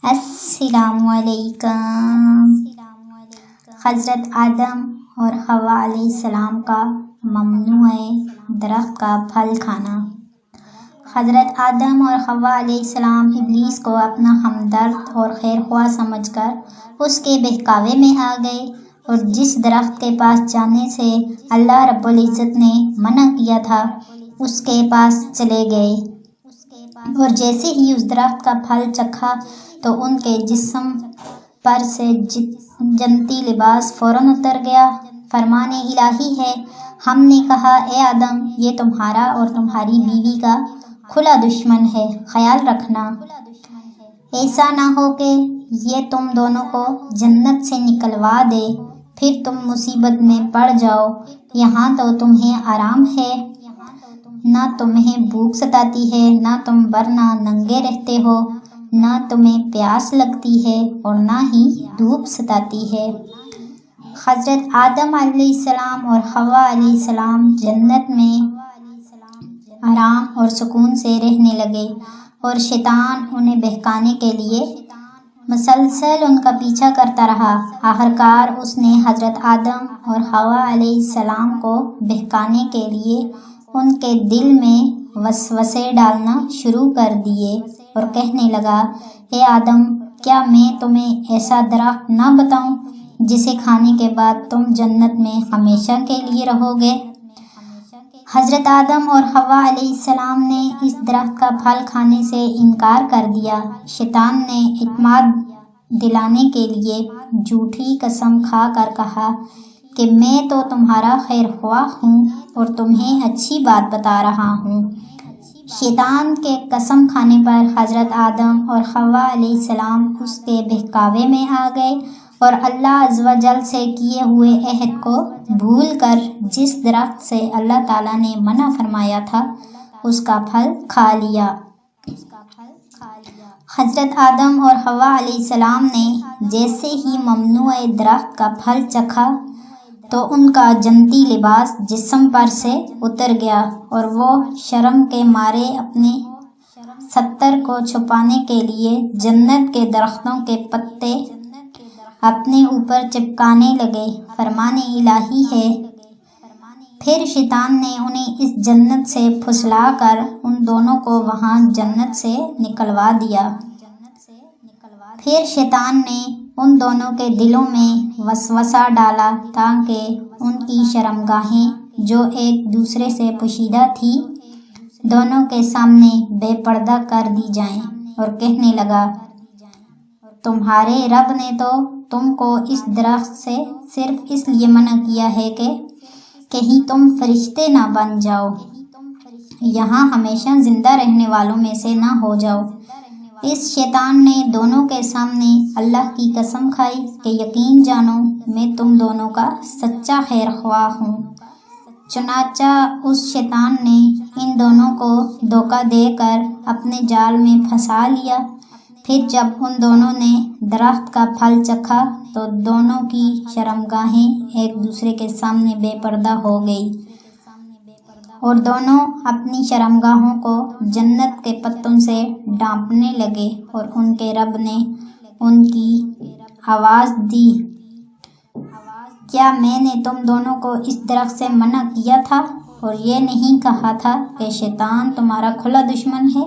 السلام علیکم۔ حضرت آدم اور حوا علیہ السلام کا ممنوع درخت کا پھل کھانا۔ حضرت آدم اور حوا علیہ السلام ابلیس کو اپنا ہمدرد اور خیر خواہ سمجھ کر اس کے بہکاوے میں آ گئے اور جس درخت کے پاس جانے سے اللہ رب العزت نے منع کیا تھا اس کے پاس چلے گئے، اور جیسے ہی اس درخت کا پھل چکھا تو ان کے جسم پر سے جنتی لباس فوراً اتر گیا۔ فرمان الہی ہے، ہم نے کہا اے آدم یہ تمہارا اور تمہاری بیوی کا کھلا دشمن ہے، خیال رکھنا ایسا نہ ہو کہ یہ تم دونوں کو جنت سے نکلوا دے، پھر تم مصیبت میں پڑ جاؤ۔ یہاں تو تمہیں آرام ہے، نہ تمہیں بھوک ستاتی ہے، نہ تم ورنہ ننگے رہتے ہو، نہ تمہیں پیاس لگتی ہے اور نہ ہی دھوپ ستاتی ہے۔ حضرت آدم علیہ السلام اور حوا علیہ السلام جنت میں آرام اور سکون سے رہنے لگے، اور شیطان انہیں بہکانے کے لیے مسلسل ان کا پیچھا کرتا رہا۔ آخرکار اس نے حضرت آدم اور حوا علیہ السلام کو بہکانے کے لیے ان کے دل میں وسوسے ڈالنا شروع کر دیے اور کہنے لگا، اے آدم کیا میں تمہیں ایسا درخت نہ بتاؤں جسے کھانے کے بعد تم جنت میں ہمیشہ کے لیے رہو گے؟ حضرت آدم اور حوا علیہ السلام نے اس درخت کا پھل کھانے سے انکار کر دیا۔ شیطان نے اعتماد دلانے کے لیے جھوٹی قسم کھا کر کہا کہ میں تو تمہارا خیر خواہ ہوں اور تمہیں اچھی بات بتا رہا ہوں۔ شیطان کے قسم کھانے پر حضرت آدم اور حوا علیہ السلام اس کے بہکاوے میں آ گئے اور اللہ عز و جل سے کیے ہوئے عہد کو بھول کر جس درخت سے اللہ تعالیٰ نے منع فرمایا تھا اس کا پھل کھا لیا۔ حضرت آدم اور حوا علیہ السلام نے جیسے ہی ممنوع درخت کا پھل چکھا تو ان کا جنتی لباس جسم پر سے اتر گیا، اور وہ شرم کے مارے اپنے ستر کو چھپانے کے لیے جنت کے درختوں کے پتے اپنے اوپر چپکانے لگے۔ فرمان الہی ہے، پھر شیطان نے انہیں اس جنت سے پھسلا کر ان دونوں کو وہاں جنت سے نکلوا دیا۔ پھر شیطان نے ان دونوں کے دلوں میں وسوسہ ڈالا تاکہ ان کی شرمگاہیں جو ایک دوسرے سے پوشیدہ تھی دونوں کے سامنے بے پردہ کر دی جائیں، اور کہنے لگا، تمہارے رب نے تو تم کو اس درخت سے صرف اس لیے منع کیا ہے کہ کہیں تم فرشتے نہ بن جاؤ، یہاں ہمیشہ زندہ رہنے والوں میں سے نہ ہو جاؤ۔ اس شیطان نے دونوں کے سامنے اللہ کی قسم کھائی کہ یقین جانو میں تم دونوں کا سچا خیر خواہ ہوں۔ چنانچہ اس شیطان نے ان دونوں کو دھوکہ دے کر اپنے جال میں پھنسا لیا۔ پھر جب ان دونوں نے درخت کا پھل چکھا تو دونوں کی شرمگاہیں ایک دوسرے کے سامنے بے پردہ ہو گئی، اور دونوں اپنی شرمگاہوں کو جنت کے پتوں سے ڈھانپنے لگے، اور ان کے رب نے ان کی آواز دی، کیا میں نے تم دونوں کو اس درخت سے منع کیا تھا اور یہ نہیں کہا تھا کہ شیطان تمہارا کھلا دشمن ہے؟